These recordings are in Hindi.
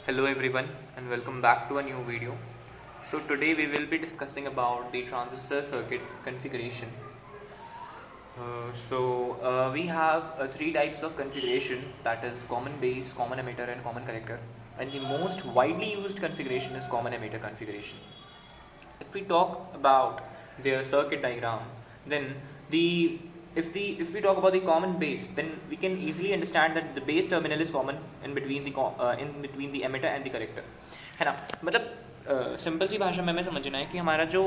Hello everyone and welcome back to a new video. So today we will be discussing about the transistor circuit configuration. We have three types of configuration, that is common base, common emitter and common collector, and the most widely used configuration is common emitter configuration. If we talk about their circuit diagram, then the if we talk about the common base, then we can easily understand that the base terminal is common in between the emitter and the collector, है ना. मतलब सिंपल सी भाषा में हमें समझना है कि हमारा जो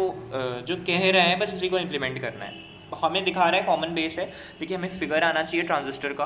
कह रहा है बस उसी को इम्प्लीमेंट करना है. हमें दिखा रहा है कॉमन बेस है. देखिए हमें फिगर आना चाहिए ट्रांजिस्टर का.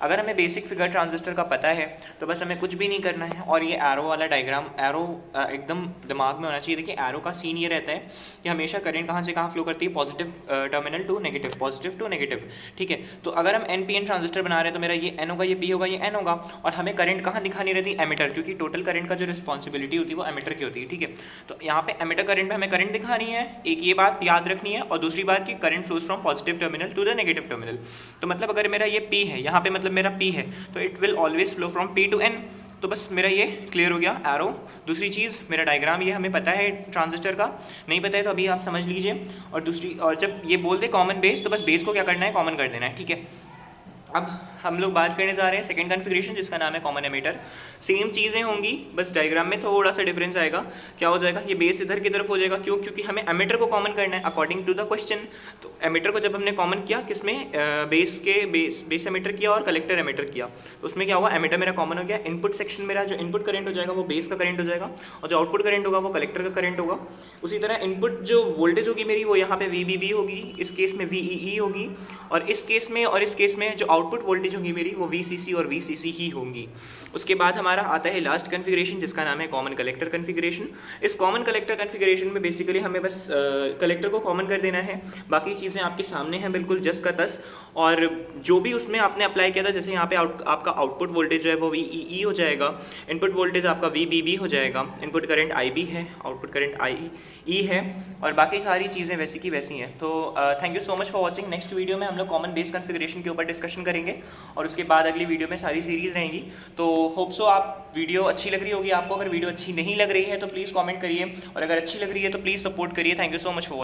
अगर हमें बेसिक फिगर ट्रांजिस्टर का पता है तो बस हमें कुछ भी नहीं करना है. और ये एरो वाला डायग्राम एकदम दिमाग में होना चाहिए. देखिए एरो का सीन ये रहता है कि हमेशा करंट कहाँ से कहाँ फ्लो करती है, positive terminal to negative, positive to negative. ठीक है, तो अगर हम एन पी एन ट्रांजिस्टर बना रहे हैं तो मेरा ये एन होगा, ये पी होगा, ये एन होगा. और हमें करंट कहाँ दिखानी रहती है, एमिटर, क्योंकि टोटल करंट का जो रिस्पॉन्सिबिलिटी होती है वो एमिटर की होती है. ठीक है, तो यहाँ पे एमिटर करंट में हमें करंट दिखानी है, एक ये बात याद रखनी है. और दूसरी बात कि current flows from positive terminal to the negative terminal. तो मतलब अगर मेरा ये P है, यहाँ पे मतलब मेरा P है, तो it will always flow from P to N. तो बस मेरा ये क्लियर हो गया एरो. दूसरी चीज़, मेरा डायग्राम ये हमें पता है ट्रांजिस्टर का, नहीं पता है तो अभी आप समझ लीजिए. और जब ये बोल दे कॉमन बेस तो बस बेस को क्या करना है, कॉमन कर देना है. ठीक है, अब हम लोग बात करने जा रहे हैं सेकंड कॉन्फ़िगरेशन जिसका नाम है कॉमन एमिटर. सेम चीज़ें होंगी, बस डायग्राम में थोड़ा सा डिफरेंस आएगा. क्या हो जाएगा, ये बेस इधर की तरफ हो जाएगा. क्यों? क्योंकि हमें एमिटर को कॉमन करना है अकॉर्डिंग टू द क्वेश्चन. तो एमिटर को जब हमने कॉमन किया किसमें, बेस एमिटर किया और कलेक्टर एमिटर किया, तो उसमें क्या हुआ, एमिटर मेरा कॉमन हो गया. इनपुट सेक्शन मेरा जो इनपुट करंट हो जाएगा वो बेस का करंट हो जाएगा, और जो आउटपुट करंट होगा वो कलेक्टर का करंट होगा. उसी तरह इनपुट जो वोल्टेज होगी मेरी वो यहाँ पे VBB होगी, इस केस में VEE होगी, और इस केस में जो आउटपुट वोल्टेज होंगी मेरी वो VCC और VCC ही होंगी. उसके बाद हमारा आता है लास्ट कॉन्फ़िगरेशन जिसका नाम है कॉमन कलेक्टर कॉन्फ़िगरेशन. इस कॉमन कलेक्टर कॉन्फ़िगरेशन में बेसिकली हमें बस कलेक्टर को कॉमन कर देना है. बाकी चीज़ें आपके सामने हैं बिल्कुल जस का तस. और जो भी उसमें आपने अप्लाई किया था, जैसे यहाँ पे आपका आउटपुट वोल्टेज जो है वो VEE हो जाएगा, इनपुट वोल्टेज आपका VBB हो जाएगा, इनपुट करंट IB है, आउटपुट करंट IE है, और बाकी सारी चीज़ें वैसी की वैसी हैं. तो thank you so much for watching. Next video में हम लोग कॉमन बेस कॉन्फ़िगरेशन के ऊपर डिस्कशन करेंगे, और उसके बाद अगली वीडियो में सारी सीरीज़ रहेंगी. तो होप सो आप वीडियो अच्छी लग रही होगी आपको. अगर वीडियो अच्छी नहीं लग रही है तो प्लीज़ कमेंट करिए, और अगर अच्छी लग रही है तो प्लीज़ सपोर्ट करिए. Thank you so much for